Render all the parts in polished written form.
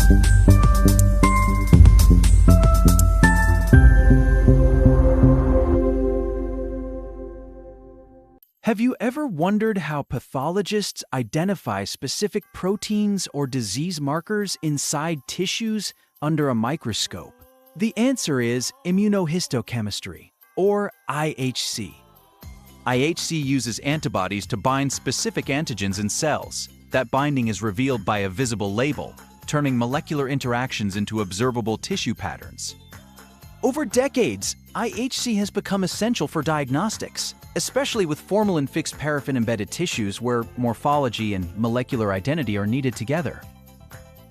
Have you ever wondered how pathologists identify specific proteins or disease markers inside tissues under a microscope? The answer is immunohistochemistry, or IHC. IHC uses antibodies to bind specific antigens in cells. That binding is revealed by a visible label, turning molecular interactions into observable tissue patterns. Over decades, IHC has become essential for diagnostics, especially with formalin-fixed paraffin-embedded tissues where morphology and molecular identity are needed together.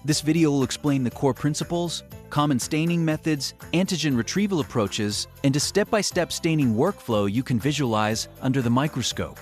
This video will explain the core principles, common staining methods, antigen retrieval approaches, and a step-by-step staining workflow you can visualize under the microscope.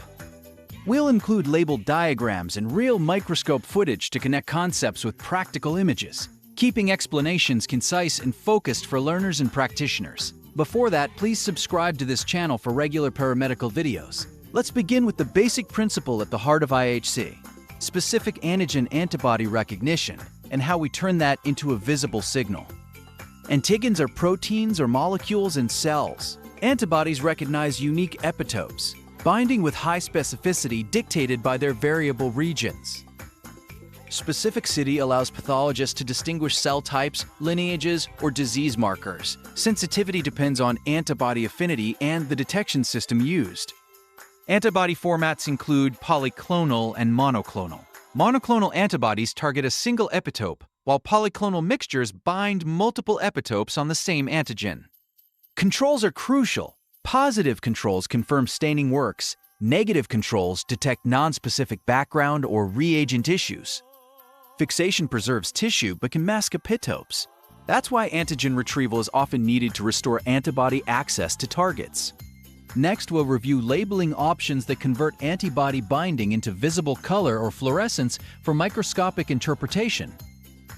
We'll include labeled diagrams and real microscope footage to connect concepts with practical images, keeping explanations concise and focused for learners and practitioners. Before that, please subscribe to this channel for regular paramedical videos. Let's begin with the basic principle at the heart of IHC, specific antigen-antibody recognition, and how we turn that into a visible signal. Antigens are proteins or molecules in cells. Antibodies recognize unique epitopes, binding with high specificity dictated by their variable regions. Specificity allows pathologists to distinguish cell types, lineages, or disease markers. Sensitivity depends on antibody affinity and the detection system used. Antibody formats include polyclonal and monoclonal. Monoclonal antibodies target a single epitope, while polyclonal mixtures bind multiple epitopes on the same antigen. Controls are crucial. Positive controls confirm staining works. Negative controls detect nonspecific background or reagent issues. Fixation preserves tissue but can mask epitopes. That's why antigen retrieval is often needed to restore antibody access to targets. Next, we'll review labeling options that convert antibody binding into visible color or fluorescence for microscopic interpretation.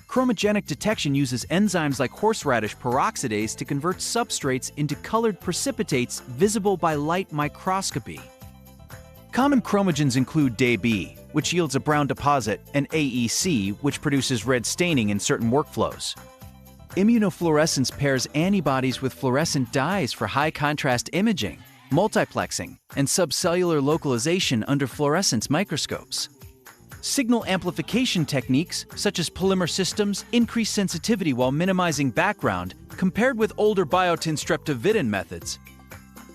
Chromogenic detection uses enzymes like horseradish peroxidase to convert substrates into colored precipitates visible by light microscopy. Common chromogens include DB, which yields a brown deposit, and AEC, which produces red staining in certain workflows. Immunofluorescence pairs antibodies with fluorescent dyes for high-contrast imaging, multiplexing, and subcellular localization under fluorescence microscopes. Signal amplification techniques, such as polymer systems, increase sensitivity while minimizing background, compared with older biotin streptavidin methods.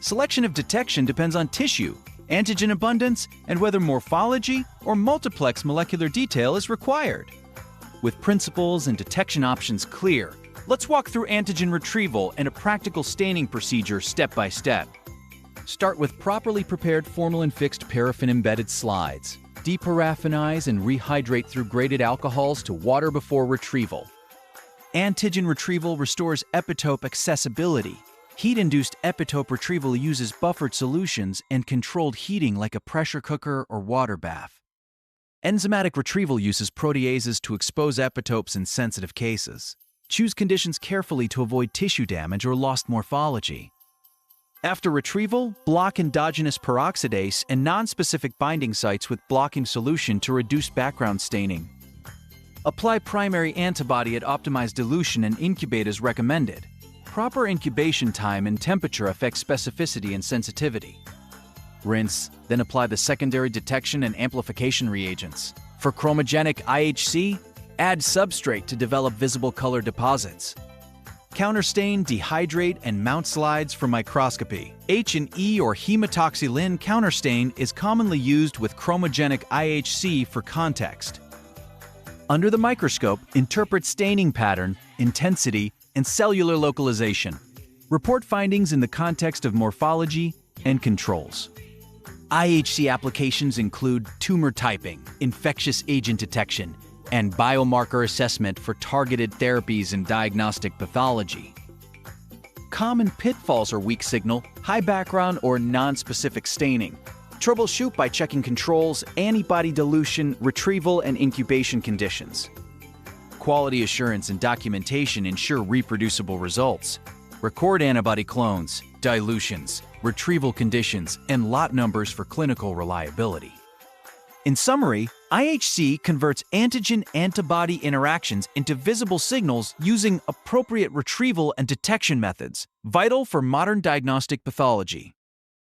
Selection of detection depends on tissue, antigen abundance, and whether morphology or multiplex molecular detail is required. With principles and detection options clear, let's walk through antigen retrieval and a practical staining procedure step by step. Start with properly prepared formalin-fixed paraffin-embedded slides. Deparaffinize and rehydrate through graded alcohols to water before retrieval. Antigen retrieval restores epitope accessibility. Heat-induced epitope retrieval uses buffered solutions and controlled heating like a pressure cooker or water bath. Enzymatic retrieval uses proteases to expose epitopes in sensitive cases. Choose conditions carefully to avoid tissue damage or lost morphology. After retrieval, block endogenous peroxidase and nonspecific binding sites with blocking solution to reduce background staining. Apply primary antibody at optimized dilution and incubate as recommended. Proper incubation time and temperature affect specificity and sensitivity. Rinse, then apply the secondary detection and amplification reagents. For chromogenic IHC, add substrate to develop visible color deposits. Counterstain, dehydrate, and mount slides for microscopy. H&E or hematoxylin counterstain is commonly used with chromogenic IHC for context. Under the microscope, interpret staining pattern, intensity, and cellular localization. Report findings in the context of morphology and controls. IHC applications include tumor typing, infectious agent detection, and biomarker assessment for targeted therapies in diagnostic pathology. Common pitfalls are weak signal, high background, or non-specific staining. Troubleshoot by checking controls, antibody dilution, retrieval, and incubation conditions. Quality assurance and documentation ensure reproducible results. Record antibody clones, dilutions, retrieval conditions, and lot numbers for clinical reliability. In summary, IHC converts antigen-antibody interactions into visible signals using appropriate retrieval and detection methods, vital for modern diagnostic pathology.